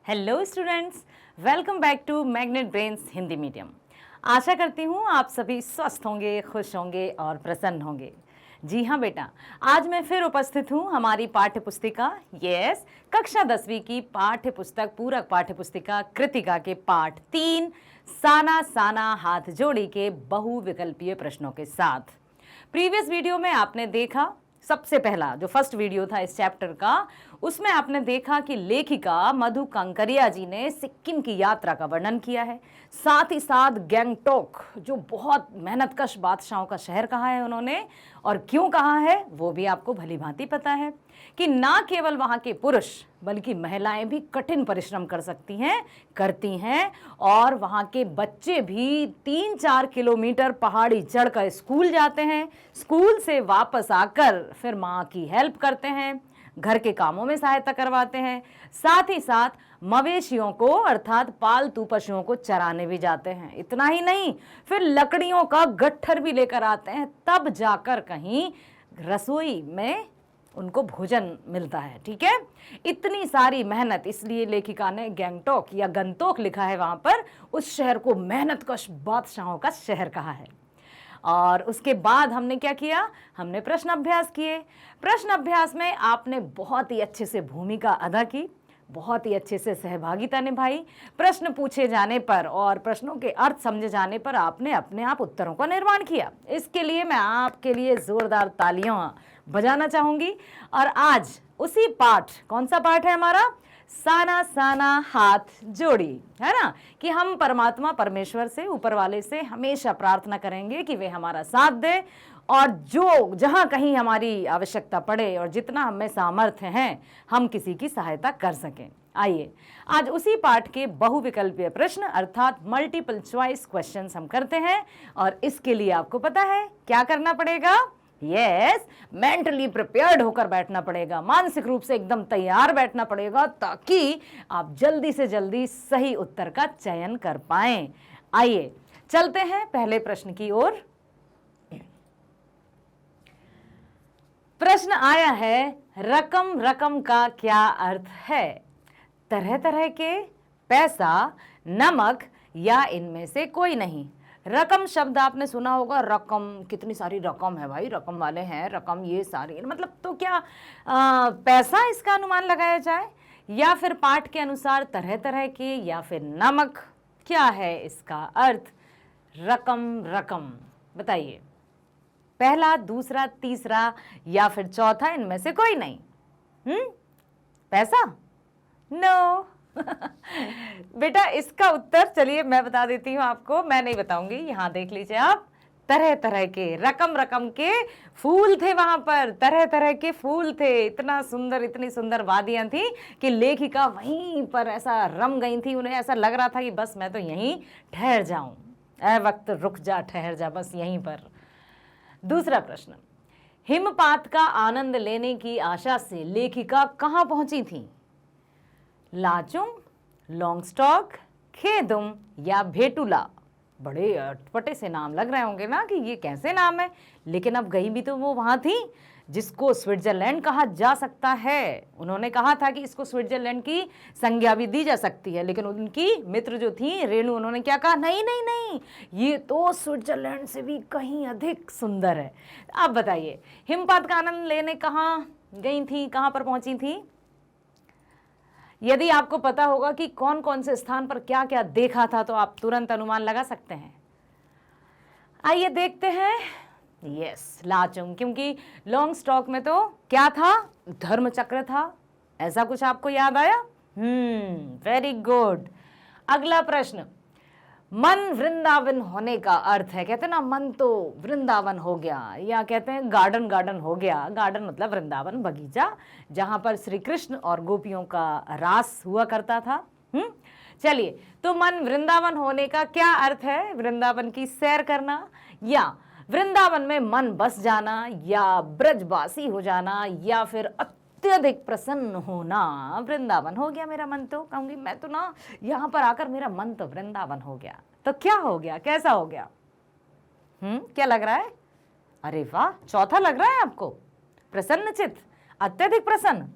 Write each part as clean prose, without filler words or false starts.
Hello students, welcome back to Magnet Brains Hindi medium. आशा करती हूँ आप सभी स्वस्थ होंगे, खुश होंगे और प्रसन्न होंगे। जी हाँ बेटा, आज मैं फिर उपस्थित हूँ हमारी पाठ्य पुस्तिका कक्षा 10वीं की पाठ्य पुस्तक पूरक पाठ्य पुस्तिका कृतिका के पाठ 3 साना साना हाथ जोड़ी के बहुविकल्पीय प्रश्नों के साथ। प्रीवियस वीडियो में आपने देखा, सबसे पहला जो फर्स्ट वीडियो था इस चैप्टर का, उसमें आपने देखा कि लेखिका मधु कंकरिया जी ने सिक्किम की यात्रा का वर्णन किया है। साथ ही साथ गैंगटोक, जो बहुत मेहनतकश बादशाहों का शहर कहा है उन्होंने, और क्यों कहा है वो भी आपको भली भांति पता है कि ना केवल वहाँ के पुरुष बल्कि महिलाएं भी कठिन परिश्रम कर सकती हैं, करती हैं, और वहाँ के बच्चे भी 3-4 किलोमीटर पहाड़ी चढ़कर स्कूल जाते हैं। स्कूल से वापस आकर फिर माँ की हेल्प करते हैं, घर के कामों में सहायता करवाते हैं। साथ ही साथ मवेशियों को अर्थात पालतू पशुओं को चराने भी जाते हैं। इतना ही नहीं, फिर लकड़ियों का गट्ठर भी लेकर आते हैं, तब जाकर कहीं रसोई में उनको भोजन मिलता है। ठीक है, इतनी सारी मेहनत, इसलिए लेखिका ने गैंगटोक या गंतोक लिखा है, वहां पर उस शहर को मेहनतकश बादशाहों का शहर कहा है। और उसके बाद हमने क्या किया, हमने प्रश्न अभ्यास किए। प्रश्न अभ्यास में आपने बहुत ही अच्छे से भूमिका अदा की, बहुत ही अच्छे से सहभागिता निभाई। प्रश्न पूछे जाने पर और प्रश्नों के अर्थ समझे जाने पर आपने अपने आप उत्तरों का निर्माण किया। इसके लिए मैं आपके लिए जोरदार तालियां बजाना चाहूंगी। और आज उसी पाठ, कौन सा पाठ है हमारा, साना साना हाथ जोड़ी, है ना, कि हम परमात्मा परमेश्वर से, ऊपर वाले से हमेशा प्रार्थना करेंगे कि वे हमारा साथ दे, और जो जहां कहीं हमारी आवश्यकता पड़े और जितना हमें सामर्थ्य है हम किसी की सहायता कर सकें। आइए आज उसी पाठ के बहुविकल्पीय प्रश्न अर्थात मल्टीपल चॉइस क्वेश्चंस हम करते हैं। और इसके लिए आपको पता है क्या करना पड़ेगा, मेंटली प्रिपेयर्ड होकर बैठना पड़ेगा, मानसिक रूप से एकदम तैयार बैठना पड़ेगा, ताकि आप जल्दी से जल्दी सही उत्तर का चयन कर पाएं। आइए चलते हैं पहले प्रश्न की ओर। प्रश्न आया है, रकम रकम का क्या अर्थ है? तरह तरह के, पैसा, नमक या इनमें से कोई नहीं। रकम शब्द आपने सुना होगा, रकम, कितनी सारी रकम है भाई, रकम वाले हैं, रकम ये सारी, मतलब तो क्या पैसा इसका अनुमान लगाया जाए, या फिर पाठ के अनुसार तरह तरह के, या फिर नमक? क्या है इसका अर्थ? रकम रकम बताइए, पहला, दूसरा, तीसरा या फिर चौथा, इनमें से कोई नहीं। पैसा? नो बेटा, इसका उत्तर चलिए मैं बता देती हूँ आपको, मैं नहीं बताऊंगी, यहां देख लीजिए आप। तरह तरह के, रकम रकम के फूल थे वहां पर, तरह तरह के फूल थे। इतना सुंदर, इतनी सुंदर वादियां थी कि लेखिका वहीं पर ऐसा रम गई थी, उन्हें ऐसा लग रहा था कि बस मैं तो यहीं ठहर जाऊं, ऐ वक्त रुक जा, ठहर जा, बस यहीं पर। दूसरा प्रश्न, हिमपात का आनंद लेने की आशा से लेखिका कहां पहुंची थी? लाचुंग, लॉन्गस्टॉक, खेदुम या भेटुला? बड़े अटपटे से नाम लग रहे होंगे ना कि ये कैसे नाम है, लेकिन अब गई भी तो वो वहां थी जिसको स्विट्जरलैंड कहा जा सकता है। उन्होंने कहा था कि इसको स्विट्जरलैंड की संज्ञा भी दी जा सकती है, लेकिन उनकी मित्र जो थी रेणु, उन्होंने क्या कहा, नहीं नहीं नहीं, ये तो स्विट्जरलैंड से भी कहीं अधिक सुंदर है। अब बताइए, हिमपात का आनंद लेने कहाँ गई थी, कहाँ पर पहुंची थी? यदि आपको पता होगा कि कौन कौन से स्थान पर क्या क्या देखा था, तो आप तुरंत अनुमान लगा सकते हैं। आइए देखते हैं। लाचुंग, क्योंकि लॉन्ग स्टॉक में तो क्या था, धर्म चक्र था, ऐसा कुछ आपको याद आया? Very good. अगला प्रश्न, मन वृंदावन होने का अर्थ है। कहते हैं ना, मन तो वृंदावन हो गया, या कहते हैं गार्डन गार्डन हो गया। गार्डन मतलब वृंदावन, बगीचा, जहां पर श्री कृष्ण और गोपियों का रास हुआ करता था। चलिए, तो मन वृंदावन होने का क्या अर्थ है? वृंदावन की सैर करना, या वृंदावन में मन बस जाना, या ब्रजवासी हो जाना, या फिर अत्यधिक प्रसन्न होना। वृंदावन हो गया मेरा मन, तो कहूंगी मैं तो ना, यहां पर आकर मेरा मन तो वृंदावन हो गया। तो क्या हो गया, कैसा हो गया? क्या लग रहा है? अरे वाह, चौथा लग रहा है आपको, प्रसन्नचित, अत्यधिक प्रसन्न।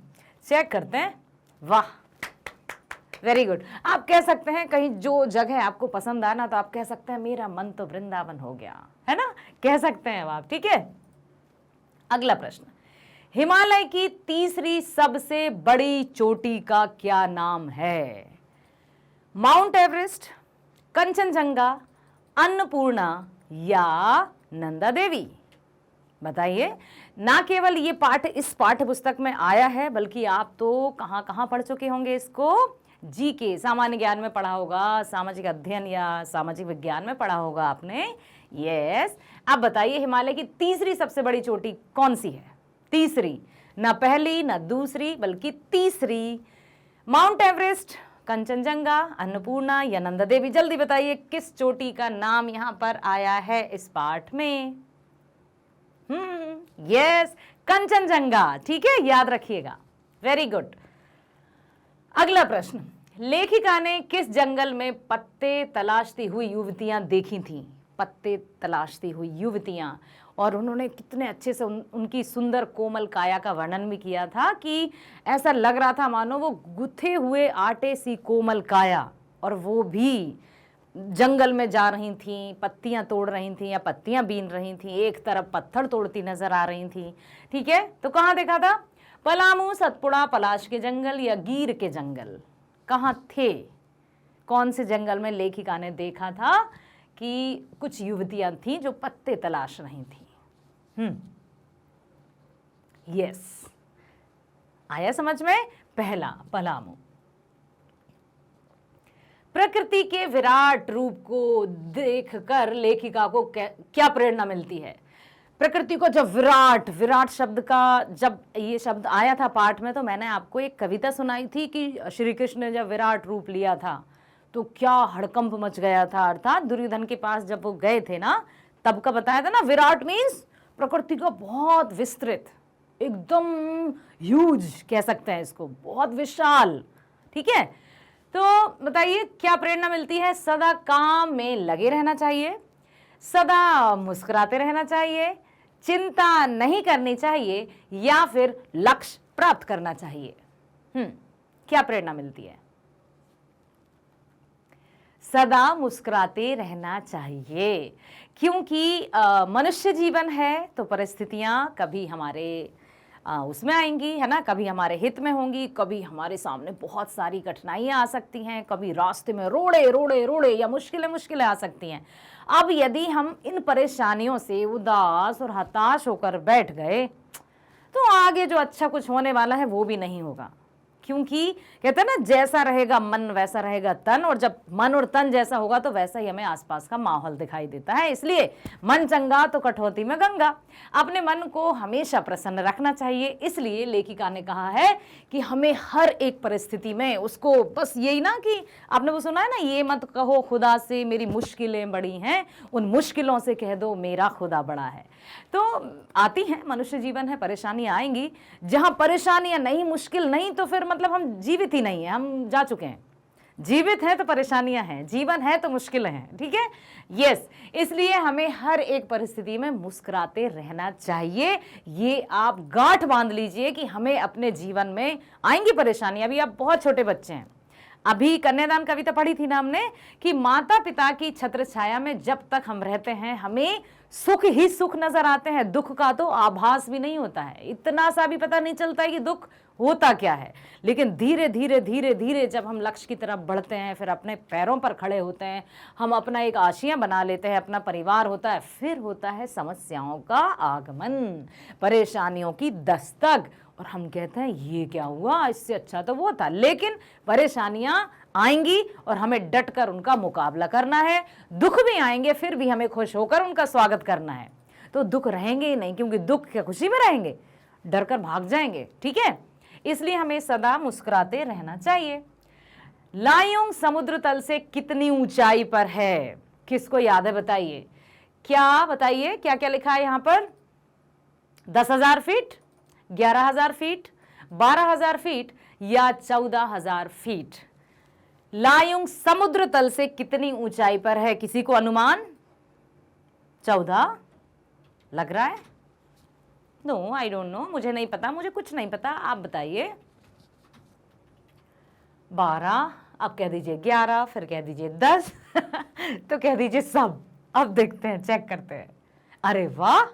चेक करते हैं। वाह, वेरी गुड। आप कह सकते हैं कहीं जो जगह आपको पसंद आना तो आप कह सकते हैं मेरा मन तो वृंदावन हो गया, है ना, कह सकते हैं आप, ठीक है। अगला प्रश्न, हिमालय की तीसरी सबसे बड़ी चोटी का क्या नाम है? माउंट एवरेस्ट, कंचनजंगा, अन्नपूर्णा या नंदा देवी? बताइए। ना केवल ये पाठ इस पाठ्य पुस्तक में आया है, बल्कि आप तो कहां कहां पढ़ चुके होंगे इसको? जीके, सामान्य ज्ञान में पढ़ा होगा, सामाजिक अध्ययन या सामाजिक विज्ञान में पढ़ा होगा आपने। यस। अब बताइए हिमालय की तीसरी सबसे बड़ी चोटी कौन सी है? तीसरी, ना पहली ना दूसरी बल्कि तीसरी। माउंट एवरेस्ट, कंचनजंगा, अन्नपूर्णा या नंदा देवी? जल्दी बताइए किस चोटी का नाम यहां पर आया है इस पाठ में? यस, कंचनजंगा, ठीक है, याद रखिएगा। Very good. अगला प्रश्न, लेखिका ने किस जंगल में पत्ते तलाशती हुई युवतियां देखी थीं? पत्ते तलाशती हुई युवतियां, और उन्होंने कितने अच्छे से उनकी सुंदर कोमल काया का वर्णन भी किया था कि ऐसा लग रहा था मानो वो गुथे हुए आटे सी कोमल काया, और वो भी जंगल में जा रही थीं, पत्तियां तोड़ रही थीं या पत्तियां बीन रही थीं, एक तरफ पत्थर तोड़ती नजर आ रही थीं, ठीक है। तो कहाँ देखा था? पलामू, सतपुड़ा, पलाश के जंगल या गिर के जंगल? कहाँ थे? कौन से जंगल में लेखिका ने देखा था कि कुछ युवतियां थीं जो पत्ते तलाश रही थीं? यस, आया समझ में? पहला, पलामू। प्रकृति के विराट रूप को देखकर लेखिका को क्या प्रेरणा मिलती है? प्रकृति को जब विराट, विराट शब्द का जब ये शब्द आया था पाठ में, तो मैंने आपको एक कविता सुनाई थी कि श्री कृष्ण ने जब विराट रूप लिया था तो क्या हड़कंप मच गया था। अर्थात दुर्योधन के पास जब वो गए थे ना, तब का बताया था ना। विराट मीन्स प्रकृति का बहुत विस्तृत, एकदम ह्यूज कह सकते हैं इसको, बहुत विशाल, ठीक है। तो बताइए क्या प्रेरणा मिलती है? सदा काम में लगे रहना चाहिए, सदा मुस्कुराते रहना चाहिए, चिंता नहीं करनी चाहिए, या फिर लक्ष्य प्राप्त करना चाहिए? क्या प्रेरणा मिलती है? सदा मुस्कुराते रहना चाहिए, क्योंकि मनुष्य जीवन है तो परिस्थितियां कभी हमारे उसमें आएंगी, है ना, कभी हमारे हित में होंगी, कभी हमारे सामने बहुत सारी कठिनाइयां आ सकती हैं, कभी रास्ते में रोड़े रोड़े रोड़े या मुश्किलें आ सकती हैं। अब यदि हम इन परेशानियों से उदास और हताश होकर बैठ गए तो आगे जो अच्छा कुछ होने वाला है वो भी नहीं होगा। क्योंकि कहते हैं ना, जैसा रहेगा मन वैसा रहेगा तन, और जब मन और तन जैसा होगा तो वैसा ही हमें आसपास का माहौल दिखाई देता है। इसलिए मन चंगा तो कटौती में गंगा, अपने मन को हमेशा प्रसन्न रखना चाहिए। इसलिए लेखिका ने कहा है कि हमें हर एक परिस्थिति में उसको, बस यही ना कि आपने वो सुना है ना, ये मत कहो खुदा से मेरी मुश्किलें बड़ी हैं, उन मुश्किलों से कह दो मेरा खुदा बड़ा है। तो आती हैं, मनुष्य जीवन है, परेशानियां आएंगी। जहां परेशानियां नहीं, मुश्किल नहीं, तो फिर मतलब हम जीवित ही नहीं है, हम जा चुके हैं। जीवित है तो परेशानियां हैं, जीवन है तो मुश्किलें हैं, ठीक है। यस, इसलिए हमें हर एक परिस्थिति में मुस्कुराते रहना चाहिए। ये आप गांठ बांध लीजिए कि हमें अपने जीवन में आएंगी परेशानियां। अभी आप बहुत छोटे बच्चे हैं, अभी कन्यादान कविता पढ़ी थी ना हमने कि माता पिता की छत्र छाया में जब तक हम रहते हैं हमें सुख ही सुख नजर आते हैं, दुख का तो आभास भी नहीं होता है, इतना सा भी पता नहीं चलता है कि दुख होता क्या है। लेकिन धीरे धीरे धीरे धीरे जब हम लक्ष्य की तरफ बढ़ते हैं, फिर अपने पैरों पर खड़े होते हैं, हम अपना एक आशिया बना लेते हैं, अपना परिवार होता है, फिर होता है समस्याओं का आगमन, परेशानियों की दस्तक, और हम कहते हैं ये क्या हुआ, इससे अच्छा तो वो था। लेकिन परेशानियां आएंगी और हमें डटकर उनका मुकाबला करना है। दुख भी आएंगे, फिर भी हमें खुश होकर उनका स्वागत करना है। तो दुख रहेंगे ही नहीं, क्योंकि दुख क्या खुशी में रहेंगे, डरकर भाग जाएंगे, ठीक है। इसलिए हमें सदा मुस्कुराते रहना चाहिए। लायोंग समुद्र तल से कितनी ऊंचाई पर है? किसको याद है बताइए? क्या बताइए, क्या क्या लिखा है यहां पर? 10,000 फीट, 11,000 फीट, 12,000 फीट या 14,000 फीट? लायोंग समुद्र तल से कितनी ऊंचाई पर है? किसी को अनुमान? 14 लग रहा है? नो, आई डोंट नो, मुझे नहीं पता, मुझे कुछ नहीं पता, आप बताइए। 12, अब कह दीजिए 11, फिर कह दीजिए 10 तो कह दीजिए सब। अब देखते हैं, चेक करते हैं। अरे वाह,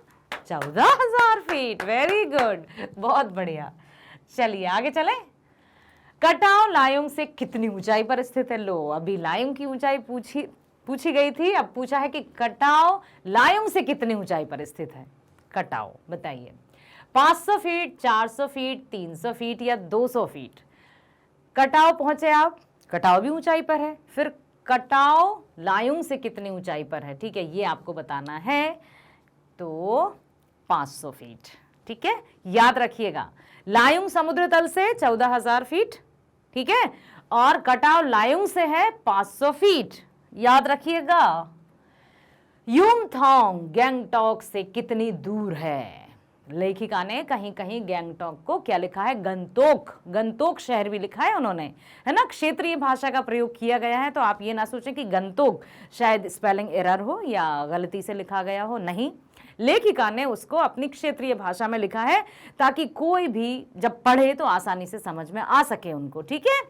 14,000 फीट, वेरी गुड, बहुत बढ़िया। चलिए आगे चलें। कटाव लायुंग से कितनी ऊंचाई पर स्थित है? लो, अभी लायुंग की ऊंचाई पूछी गई थी, अब पूछा है कि कटाव लायुंग से कितनी ऊंचाई पर स्थित है। कटाव बताइए, 500 फीट, 400 फीट, 300 फीट या 200 फीट? कटाव पहुंचे आप, कटाव भी ऊंचाई पर है, फिर कटाव लायुंग से कितनी ऊंचाई पर है, ठीक है, ये आपको बताना है। तो 500 फीट, ठीक है, याद रखिएगा। लायुंग समुद्र तल से 14,000 फीट, ठीक है, और कटाव लायुंग से है 500 फीट, याद रखिएगा। युमथांग गैंगटॉक से कितनी दूर है? लेखिका ने कहीं कहीं गैंगटॉक को क्या लिखा है? गंतोक, गंतोक शहर भी लिखा है उन्होंने, है ना। क्षेत्रीय भाषा का प्रयोग किया गया है, तो आप ये ना सोचें कि गंतोक शायद स्पेलिंग एरर हो या गलती से लिखा गया हो, नहीं, लेखिका ने उसको अपनी क्षेत्रीय भाषा में लिखा है ताकि कोई भी जब पढ़े तो आसानी से समझ में आ सके उनको, ठीक है।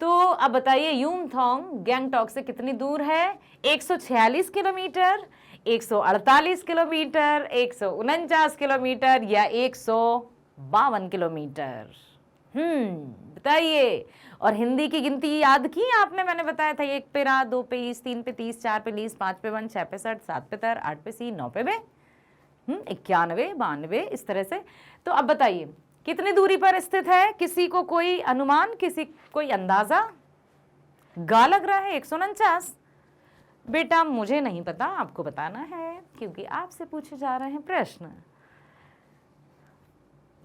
तो अब बताइए, युमथांग गैंगटॉक से कितनी दूर है? 146 किलोमीटर, 148 किलोमीटर, 149 किलोमीटर या 152 किलोमीटर? बताइए। और हिंदी की गिनती याद की आपने? मैंने बताया था 1 पे रा, 2 पे ईस, 3 पे 30, 4 पे 20, 5 पे 1, 6 पे 60, 7 पे तर, 8 पे सी, 9 पे बे, 91, 92, इस तरह से। तो अब बताइए कितनी दूरी पर स्थित है? किसी को कोई अनुमान, किसी कोई अंदाजा? गा लग रहा है 149। बेटा मुझे नहीं पता, आपको बताना है क्योंकि आपसे पूछे जा रहे हैं प्रश्न।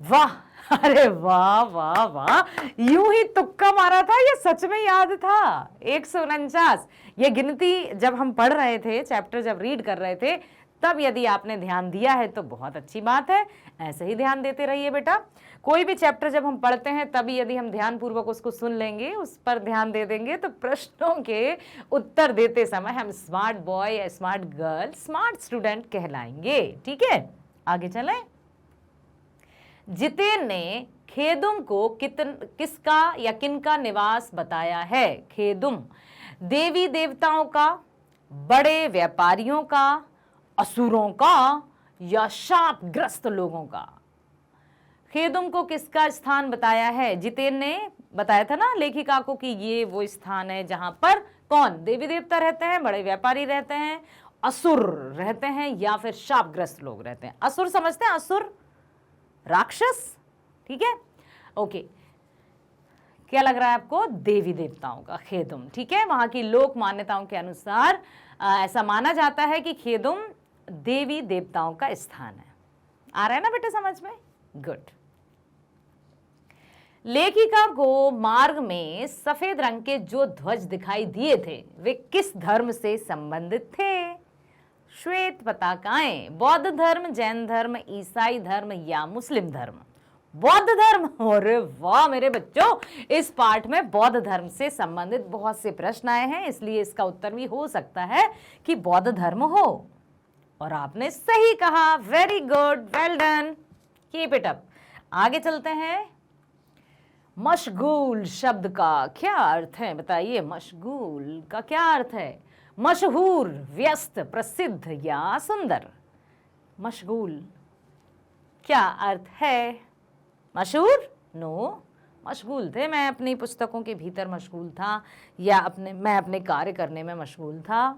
वाह, अरे वाह वाह वाह, यूं ही तुक्का मारा था, ये सच में याद था 149। ये गिनती जब हम पढ़ रहे थे, चैप्टर जब रीड कर रहे थे, तब यदि आपने ध्यान दिया है तो बहुत अच्छी बात है। ऐसे ही ध्यान देते रहिए बेटा। कोई भी चैप्टर जब हम पढ़ते हैं तभी यदि हम ध्यान पूर्वक उसको सुन लेंगे, उस पर ध्यान दे देंगे, तो प्रश्नों के उत्तर देते समय हम स्मार्ट बॉय या स्मार्ट गर्ल, स्मार्ट स्टूडेंट कहलाएंगे, ठीक है। आगे चलें। जितेन ने खेदुम को किसका या किनका निवास बताया है? खेदुम देवी देवताओं का, बड़े व्यापारियों का, असुरों का या शापग्रस्त लोगों का? खेदुम को किसका स्थान बताया है? जितेन ने बताया था ना लेखिका को कि ये वो स्थान है जहां पर कौन? देवी देवता रहते हैं, बड़े व्यापारी रहते हैं, असुर रहते हैं या फिर शापग्रस्त लोग रहते हैं। असुर समझते हैं? असुर राक्षस, ठीक है, ओके। क्या लग रहा है आपको? देवी देवताओं का खेदुम, ठीक है। वहां की लोक मान्यताओं के अनुसार ऐसा माना जाता है कि खेदुम देवी देवताओं का स्थान है। आ रहा है ना बेटे समझ में? गुड। लेखिका को मार्ग में सफेद रंग के जो ध्वज दिखाई दिए थे वे किस धर्म से संबंधित थे? श्वेत पताकाएं, बौद्ध धर्म, जैन धर्म, ईसाई धर्म या मुस्लिम धर्म? बौद्ध धर्म। अरे वाह मेरे बच्चों, इस पाठ में बौद्ध धर्म से संबंधित बहुत से प्रश्न आए हैं, इसलिए इसका उत्तर भी हो सकता है कि बौद्ध धर्म हो। और आपने सही कहा, very good, well done, keep it up. आगे चलते हैं। मशगूल शब्द का क्या अर्थ है? बताइए, मशगूल का क्या अर्थ है? मशहूर, व्यस्त, प्रसिद्ध या सुंदर? मशगूल क्या अर्थ है? मशहूर? नो, मशगूल थे, मैं अपनी पुस्तकों के भीतर मशगूल था, या मैं अपने कार्य करने में मशगूल था।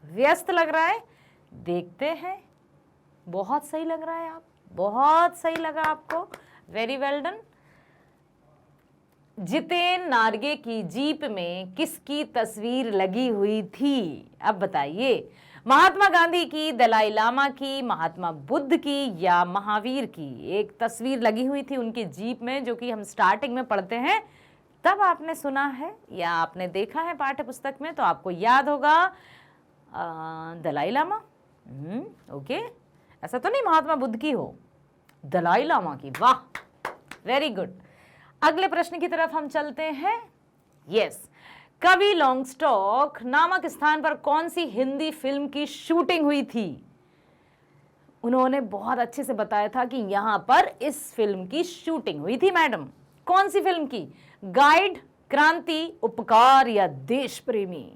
व्यस्त लग रहा है, देखते हैं। बहुत सही लग रहा है, आप बहुत सही लगा आपको, very well done. Jiten Norgay की जीप में किसकी तस्वीर लगी हुई थी? अब बताइए, महात्मा गांधी की, दलाई लामा की, महात्मा बुद्ध की या महावीर की? एक तस्वीर लगी हुई थी उनकी जीप में, जो कि हम स्टार्टिंग में पढ़ते हैं, तब आपने सुना है या आपने देखा है पाठ्य पुस्तक में, तो आपको याद होगा दलाई लामा। ओके, ऐसा तो नहीं महात्मा बुद्ध की हो, दलाई लामा की। वाह, वेरी गुड। अगले प्रश्न की तरफ हम चलते हैं। यस, कवि लॉन्गस्टॉक नामक स्थान पर कौन सी हिंदी फिल्म की शूटिंग हुई थी? उन्होंने बहुत अच्छे से बताया था कि यहां पर इस फिल्म की शूटिंग हुई थी मैडम। कौन सी फिल्म की? गाइड क्रांति, उपकार या देश प्रेमी?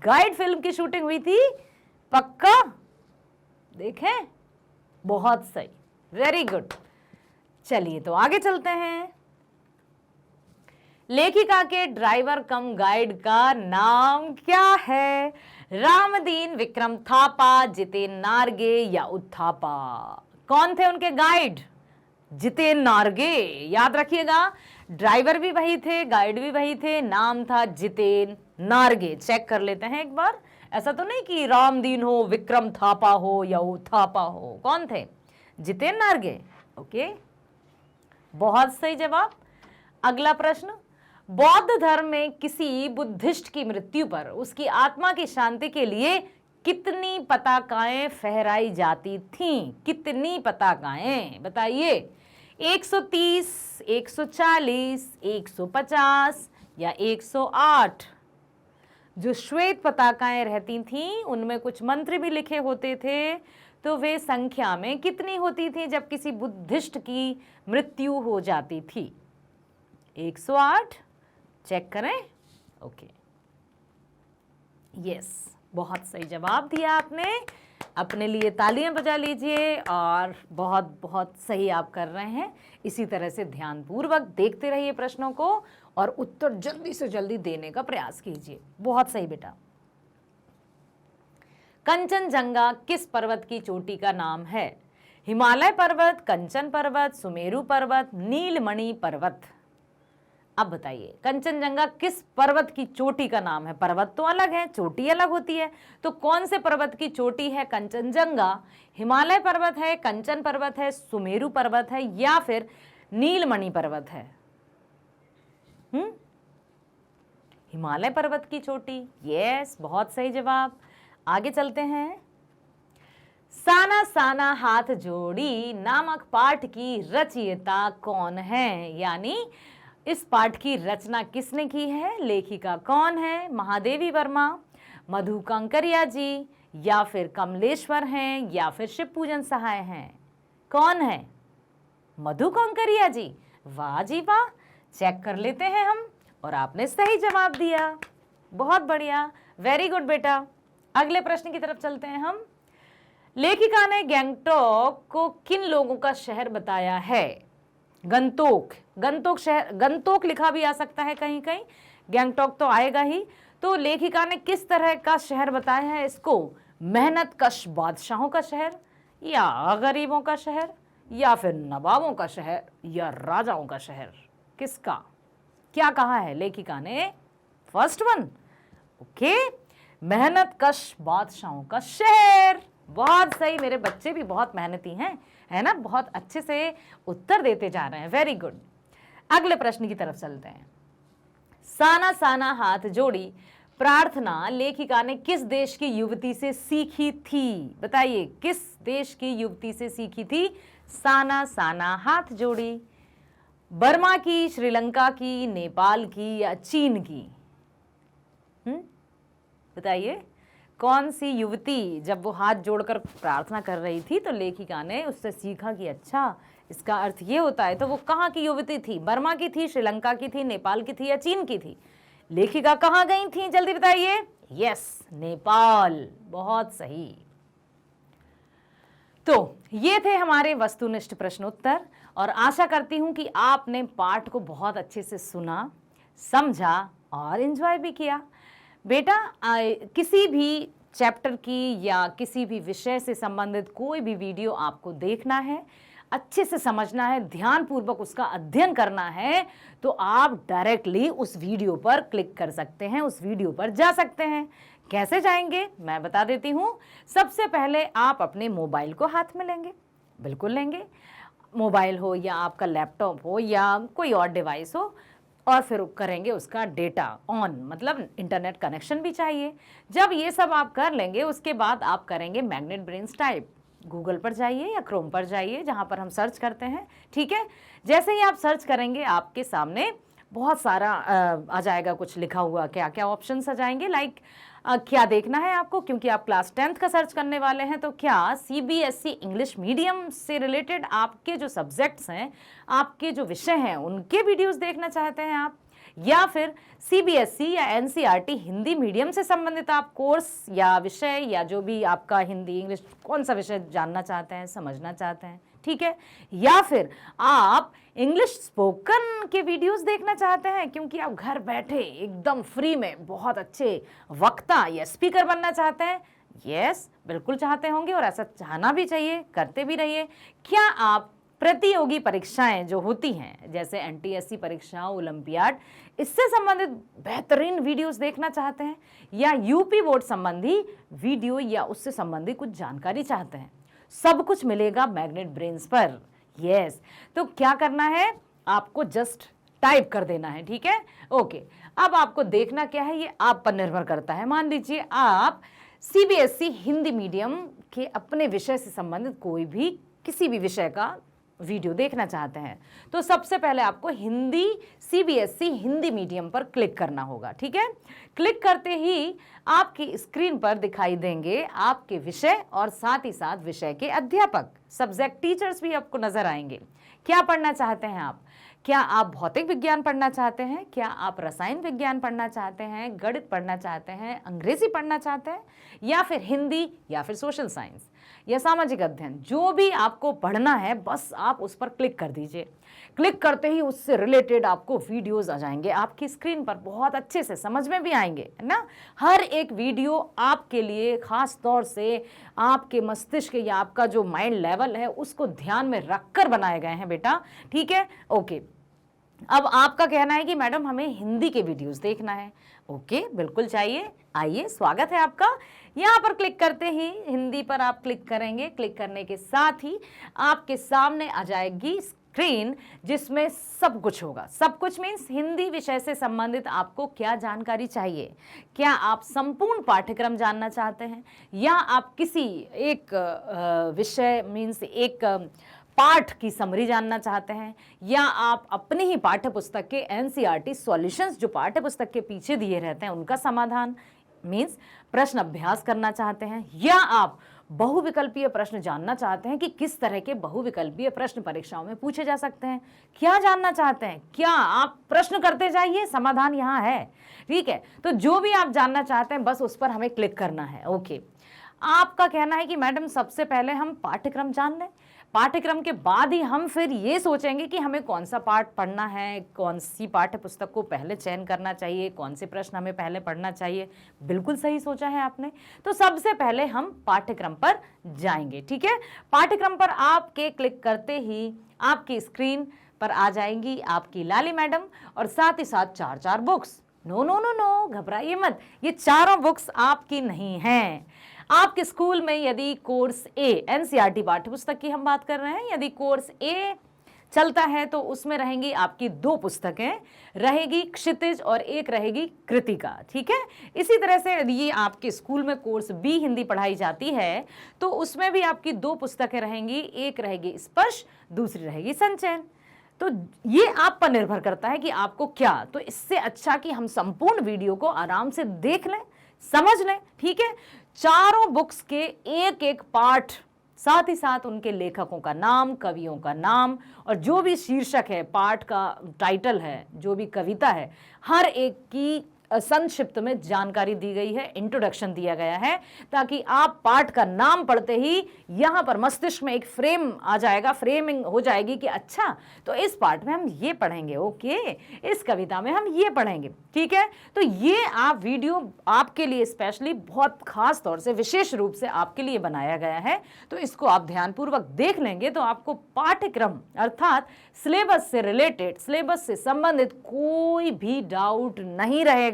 गाइड फिल्म की शूटिंग हुई थी, पक्का? देखें, बहुत सही, वेरी गुड। चलिए तो आगे चलते हैं। लेखिका के ड्राइवर कम गाइड का नाम क्या है? रामदीन, विक्रम थापा, जितेन नारगे या उत्थापा? कौन थे उनके गाइड? जितेन नारगे। याद रखिएगा, ड्राइवर भी वही थे, गाइड भी वही थे, नाम था जितेन नारगे। चेक कर लेते हैं एक बार। ऐसा तो नहीं कि रामदीन हो, विक्रम थापा हो या उत्थापा हो। कौन थे? जितेन नारगे। ओके, बहुत सही जवाब। अगला प्रश्न, बौद्ध धर्म में किसी बुद्धिस्ट की मृत्यु पर उसकी आत्मा की शांति के लिए कितनी पताकाएं फहराई जाती थीं? कितनी पताकाएं बताइए? 130, 140, 150 या 108? जो श्वेत पताकाएं रहती थीं उनमें कुछ मंत्र भी लिखे होते थे, तो वे संख्या में कितनी होती थी जब किसी बुद्धिस्ट की मृत्यु हो जाती थी? 108? चेक करें। ओके, यस, बहुत सही जवाब दिया आपने। अपने लिए तालियां बजा लीजिए, और बहुत बहुत सही आप कर रहे हैं। इसी तरह से ध्यानपूर्वक देखते रहिए प्रश्नों को और उत्तर जल्दी से जल्दी देने का प्रयास कीजिए। बहुत सही बेटा। कंचनजंगा किस पर्वत की चोटी का नाम है? हिमालय पर्वत, कंचन पर्वत, सुमेरु पर्वत, नीलमणि पर्वत? अब बताइए, कंचनजंगा किस पर्वत की चोटी का नाम है? पर्वत तो अलग है, चोटी अलग होती है, तो कौन से पर्वत की चोटी है कंचनजंगा? हिमालय पर्वत है, कंचन पर्वत है, सुमेरु पर्वत है या फिर नीलमणि पर्वत है? हिमालय पर्वत की चोटी। यस, बहुत सही जवाब। आगे चलते हैं। साना साना हाथ जोड़ी नामक पाठ की रचयिता कौन है? यानी इस पाठ की रचना किसने की है? लेखिका कौन है? महादेवी वर्मा, मधु कांकरिया जी, या फिर कमलेश्वर हैं, या फिर शिव पूजन सहाय हैं? कौन है? मधु कांकरिया जी। वाह जी वाह, चेक कर लेते हैं हम, और आपने सही जवाब दिया। बहुत बढ़िया, वेरी गुड बेटा। अगले प्रश्न की तरफ चलते हैं हम। लेखिका ने गंगटोक को किन लोगों का शहर बताया है? गंतोक, गंतोक शहर, गंतोक लिखा भी आ सकता है कहीं कहीं, गंगटोक तो आएगा ही। तो लेखिका ने किस तरह का शहर बताया है इसको? मेहनत कश बादशाहों का शहर, या गरीबों का शहर, या फिर नवाबों का शहर, या राजाओं का शहर? किसका? क्या कहा है लेखिका ने? First one. ओके, मेहनत कश बादशाहों का शहर। बहुत सही, मेरे बच्चे भी बहुत मेहनती हैं, है ना? बहुत अच्छे से उत्तर देते जा रहे हैं, वेरी गुड। अगले प्रश्न की तरफ चलते हैं। साना साना हाथ जोड़ी प्रार्थना लेखिका ने किस देश की युवती से सीखी थी? बताइए, किस देश की युवती से सीखी थी साना साना हाथ जोड़ी? बर्मा की, श्रीलंका की, नेपाल की या चीन की? बताइए, कौन सी युवती जब वो हाथ जोड़कर प्रार्थना कर रही थी तो लेखिका ने उससे सीखा कि अच्छा, इसका अर्थ ये होता है। तो वो कहाँ की युवती थी? बर्मा की थी, श्रीलंका की थी, नेपाल की थी या चीन की थी? लेखिका कहाँ गई थी, जल्दी बताइए। यस, नेपाल। बहुत सही। तो ये थे हमारे वस्तुनिष्ठ प्रश्नोत्तर, और आशा करती हूं कि आपने पाठ को बहुत अच्छे से सुना, समझा और एंजॉय भी किया। बेटा, किसी भी चैप्टर की या किसी भी विषय से संबंधित कोई भी वीडियो आपको देखना है, अच्छे से समझना है, ध्यानपूर्वक उसका अध्ययन करना है, तो आप डायरेक्टली उस वीडियो पर क्लिक कर सकते हैं, उस वीडियो पर जा सकते हैं। कैसे जाएंगे मैं बता देती हूँ। सबसे पहले आप अपने मोबाइल को हाथ में लेंगे, बिल्कुल लेंगे, मोबाइल हो या आपका लैपटॉप हो या कोई और डिवाइस हो, और फिर करेंगे उसका डेटा ऑन, मतलब इंटरनेट कनेक्शन भी चाहिए। जब ये सब आप कर लेंगे उसके बाद आप करेंगे मैग्नेट ब्रेन्स टाइप। गूगल पर जाइए या क्रोम पर जाइए, जहाँ पर हम सर्च करते हैं, ठीक है। जैसे ही आप सर्च करेंगे आपके सामने बहुत सारा आ जाएगा, कुछ लिखा हुआ, क्या क्या ऑप्शंस आ जाएंगे। लाइक क्या देखना है आपको, क्योंकि आप क्लास 10th का सर्च करने वाले हैं, तो क्या CBSE इंग्लिश मीडियम से रिलेटेड आपके जो सब्जेक्ट्स हैं, आपके जो विषय हैं, उनके वीडियोस देखना चाहते हैं आप, या फिर सीबीएसई या एनसीईआरटी हिंदी मीडियम से संबंधित आप कोर्स या विषय या जो भी आपका हिंदी इंग्लिश कौन सा विषय जानना चाहते हैं, समझना चाहते हैं, ठीक है, या फिर आप इंग्लिश स्पोकन के वीडियोस देखना चाहते हैं क्योंकि आप घर बैठे एकदम फ्री में बहुत अच्छे वक्ता या स्पीकर बनना चाहते हैं। यस, बिल्कुल चाहते होंगे और ऐसा चाहना भी चाहिए, करते भी रहिए। क्या आप प्रतियोगी परीक्षाएं जो होती हैं जैसे एनटीएससी परीक्षा, ओलंपियाड, इससे संबंधित बेहतरीन वीडियोस देखना चाहते हैं या यूपी बोर्ड संबंधी वीडियो या उससे संबंधित कुछ जानकारी चाहते हैं? सब कुछ मिलेगा मैग्नेट ब्रेन्स पर। यस, तो क्या करना है, आपको जस्ट टाइप कर देना है, ठीक है, ओके। अब आपको देखना क्या है, ये आप पर निर्भर करता है। मान लीजिए आप सीबीएसई हिंदी मीडियम के अपने विषय से संबंधित कोई भी किसी भी विषय का वीडियो देखना चाहते हैं, तो सबसे पहले आपको हिंदी सीबीएसई हिंदी मीडियम पर क्लिक करना होगा, ठीक है। क्लिक करते ही आपकी स्क्रीन पर दिखाई देंगे आपके विषय और साथ ही साथ विषय के अध्यापक, सब्जेक्ट टीचर्स भी आपको नजर आएंगे। क्या पढ़ना चाहते हैं आप? क्या आप भौतिक विज्ञान पढ़ना चाहते हैं? क्या आप रसायन विज्ञान पढ़ना चाहते हैं? गणित पढ़ना चाहते हैं? अंग्रेजी पढ़ना चाहते हैं? या फिर हिंदी या फिर सोशल साइंस या सामाजिक अध्ययन, जो भी आपको पढ़ना है बस आप उस पर क्लिक कर दीजिए। क्लिक करते ही उससे रिलेटेड आपको वीडियोस आ जाएंगे आपकी स्क्रीन पर, बहुत अच्छे से समझ में भी आएंगे, है ना। हर एक वीडियो आपके लिए खास तौर से आपके मस्तिष्क या आपका जो माइंड लेवल है उसको ध्यान में रखकर बनाए गए हैं बेटा, ठीक है, ओके। अब आपका कहना है कि मैडम हमें हिंदी के वीडियोस देखना है। ओके, बिल्कुल चाहिए, आइए, स्वागत है आपका। यहाँ पर क्लिक करते ही हिंदी पर आप क्लिक करेंगे। क्लिक करने के साथ ही आपके सामने आ जाएगी स्क्रीन जिसमें सब कुछ होगा। सब कुछ मीन्स हिंदी विषय से संबंधित आपको क्या जानकारी चाहिए। क्या आप संपूर्ण पाठ्यक्रम जानना चाहते हैं या आप किसी एक विषय मीन्स एक पाठ की समरी जानना चाहते हैं, या आप अपनी ही पाठ्य पुस्तक के एनसीईआरटी सॉल्यूशंस जो पाठ्य पुस्तक के पीछे दिए रहते हैं उनका समाधान मीन्स प्रश्न अभ्यास करना चाहते हैं, या आप बहुविकल्पीय प्रश्न जानना चाहते हैं कि किस तरह के बहुविकल्पीय प्रश्न परीक्षाओं में पूछे जा सकते हैं। क्या जानना चाहते हैं? क्या आप प्रश्न करते जाइए, समाधान यहाँ है, ठीक है। तो जो भी आप जानना चाहते हैं बस उस पर हमें क्लिक करना है। ओके, आपका कहना है कि मैडम सबसे पहले हम पाठ्यक्रम जान लें, पाठ्यक्रम के बाद ही हम फिर ये सोचेंगे कि हमें कौन सा पाठ पढ़ना है, कौन सी पाठ्य पुस्तक को पहले चयन करना चाहिए, कौन से प्रश्न हमें पहले पढ़ना चाहिए। बिल्कुल सही सोचा है आपने। तो सबसे पहले हम पाठ्यक्रम पर जाएंगे, ठीक है। पाठ्यक्रम पर आपके क्लिक करते ही आपकी स्क्रीन पर आ जाएंगी आपकी लाली मैडम और साथ ही साथ 4 books. No no no no, घबराइए मत, ये चारों बुक्स आपकी नहीं हैं। आपके स्कूल में यदि कोर्स ए एनसीईआरटी पाठ्य पुस्तक की हम बात कर रहे हैं, यदि कोर्स ए चलता है तो उसमें रहेंगी आपकी 2 पुस्तकें, रहेगी क्षितिज और एक रहेगी कृतिका, ठीक है। इसी तरह से यदि ये आपके स्कूल में कोर्स बी हिंदी पढ़ाई जाती है तो उसमें भी आपकी 2 पुस्तकें रहेंगी, एक रहेगी स्पर्श, दूसरी रहेगी संचयन। तो ये आप पर निर्भर करता है कि आपको क्या, तो इससे अच्छा कि हम संपूर्ण वीडियो को आराम से देख लें, समझ लें, ठीक है। चारों बुक्स के एक एक पाठ, साथ ही साथ उनके लेखकों का नाम, कवियों का नाम और जो भी शीर्षक है, पाठ का टाइटल है, जो भी कविता है, हर एक की संक्षिप्त में जानकारी दी गई है, इंट्रोडक्शन दिया गया है, ताकि आप पाठ का नाम पढ़ते ही यहाँ पर मस्तिष्क में एक फ्रेम आ जाएगा, फ्रेमिंग हो जाएगी कि अच्छा तो इस पाठ में हम ये पढ़ेंगे, ओके, इस कविता में हम ये पढ़ेंगे, ठीक है। तो ये आप वीडियो आपके लिए स्पेशली बहुत खास तौर से विशेष रूप से आपके लिए बनाया गया है। तो इसको आप ध्यानपूर्वक देख लेंगे तो आपको पाठ्यक्रम अर्थात सिलेबस से रिलेटेड, सिलेबस से संबंधित कोई भी डाउट नहीं रहेगा,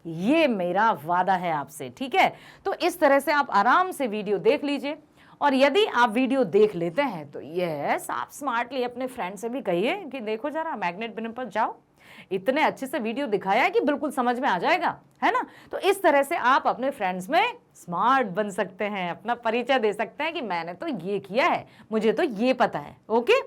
ये मेरा वादा है आपसे, ठीक है। तो इस तरह से आप आराम से वीडियो देख लीजिए और यदि आप वीडियो देख लेते हैं तो यस, आप स्मार्टली अपने फ्रेंड से भी कहिए कि देखो जरा मैग्नेट ब्रेन पर जाओ, इतने अच्छे से वीडियो दिखाया है कि बिल्कुल समझ में आ जाएगा, है ना। तो इस तरह से आप अपने फ्रेंड्स में स्मार्ट बन सकते हैं, अपना परिचय दे सकते हैं कि मैंने तो ये किया है, मुझे तो ये पता है, ओके।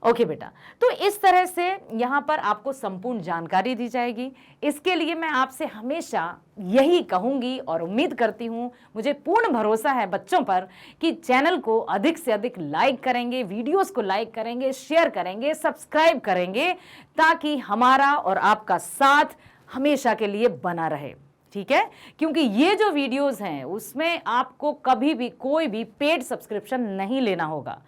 ओके बेटा, तो इस तरह से यहाँ पर आपको संपूर्ण जानकारी दी जाएगी। इसके लिए मैं आपसे हमेशा यही कहूँगी और उम्मीद करती हूँ, मुझे पूर्ण भरोसा है बच्चों पर कि चैनल को अधिक से अधिक लाइक करेंगे, वीडियोस को लाइक करेंगे, शेयर करेंगे, सब्सक्राइब करेंगे, ताकि हमारा और आपका साथ हमेशा के लिए बना रहे। ठीक है, क्योंकि ये जो वीडियोस हैं उसमें आपको कभी भी कोई भी पेड सब्सक्रिप्शन नहीं लेना होगा।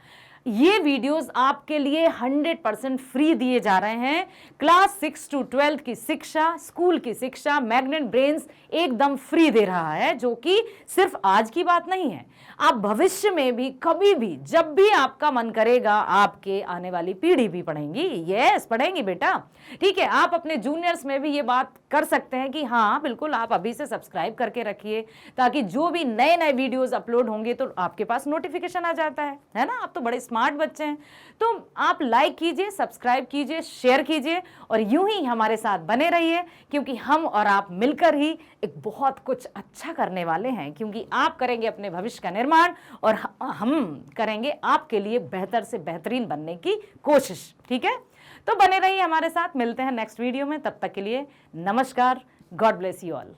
ये वीडियोस आपके लिए 100% फ्री दिए जा रहे हैं। क्लास 6 to 12 की शिक्षा, स्कूल की शिक्षा मैग्नेट ब्रेन्स एकदम फ्री दे रहा है, जो कि सिर्फ आज की बात नहीं है। आप भविष्य में भी कभी भी जब भी आपका मन करेगा, आपके आने वाली पीढ़ी भी पढ़ेंगी। यस, पढ़ेंगी बेटा। ठीक है, आप अपने जूनियर्स में भी ये बात कर सकते हैं कि हाँ बिल्कुल, आप अभी से सब्सक्राइब करके रखिए, ताकि जो भी नए नए वीडियोस अपलोड होंगे तो आपके पास नोटिफिकेशन आ जाता है ना। आप तो बड़े स्मार्ट बच्चे हैं, तो आप लाइक कीजिए, सब्सक्राइब कीजिए, शेयर कीजिए और यूं ही हमारे साथ बने रहिए, क्योंकि हम और आप मिलकर ही एक बहुत कुछ अच्छा करने वाले हैं। क्योंकि आप करेंगे अपने भविष्य का निर्माण और हम करेंगे आपके लिए बेहतर से बेहतरीन बनने की कोशिश। ठीक है, तो बने रहिए हमारे साथ। मिलते हैं नेक्स्ट वीडियो में, तब तक के लिए नमस्कार। God bless you all.